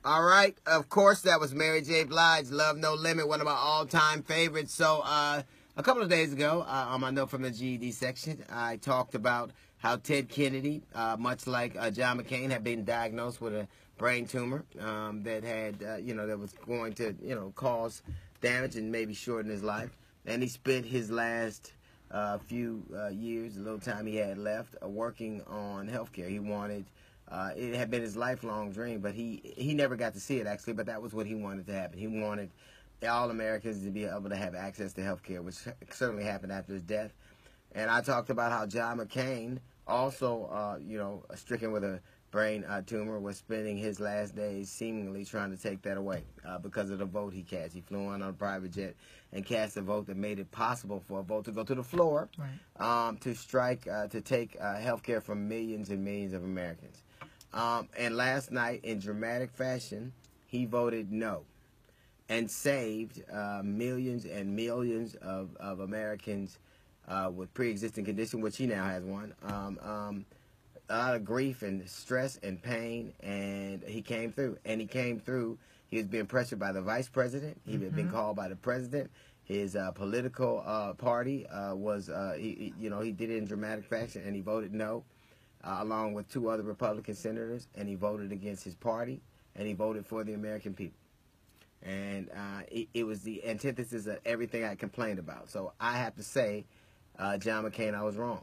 All right. Of course, that was Mary J. Blige, Love No Limit, one of my all-time favorites. So a couple of days ago, on my note from the GED section, I talked about how Ted Kennedy, much like John McCain, had been diagnosed with a brain tumor that had, that was going to, cause damage and maybe shorten his life. And he spent his last few years, the little time he had left, working on healthcare. He wanted... it had been his lifelong dream, but he never got to see it, actually, but that was what he wanted to happen. He wanted all Americans to be able to have access to health care, which certainly happened after his death. And I talked about how John McCain, also, stricken with a brain tumor, was spending his last days seemingly trying to take that away because of the vote he cast. He flew on a private jet and cast a vote that made it possible for a vote to go to the floor, right, to strike, to take health care from millions and millions of Americans. And last night, in dramatic fashion, he voted no and saved millions and millions of Americans with pre-existing condition, which he now has one. A lot of grief and stress and pain, and he came through. And he came through. He was being pressured by the vice president. He had been called by the president. His political party he did it in dramatic fashion, and he voted no. Along with two other Republican senators, and he voted against his party, and he voted for the American people. And it was the antithesis of everything I complained about. So I have to say, John McCain, I was wrong.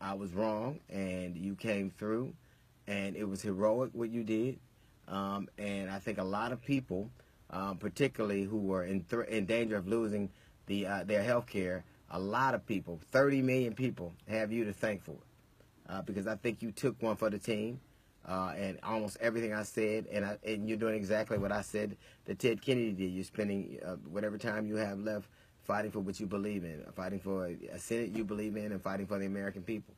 I was wrong, and you came through, and it was heroic what you did. And I think a lot of people, particularly who were in danger of losing their health care, a lot of people, 30 million people, have you to thank for it. Because I think you took one for the team, and almost everything I said, and you're doing exactly what I said that Ted Kennedy did. You're spending whatever time you have left fighting for what you believe in, fighting for a Senate you believe in, and fighting for the American people.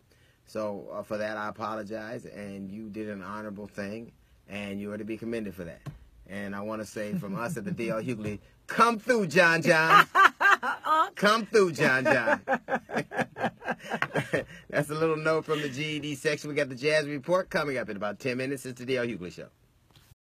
So for that, I apologize, and you did an honorable thing, and you are to be commended for that. And I want to say from us at the D.L. Hughley, come through, John John. Come through, John John. That's a little note from the GED section. We got the Jazz Report coming up in about 10 minutes. It's the D.L. Hughley Show.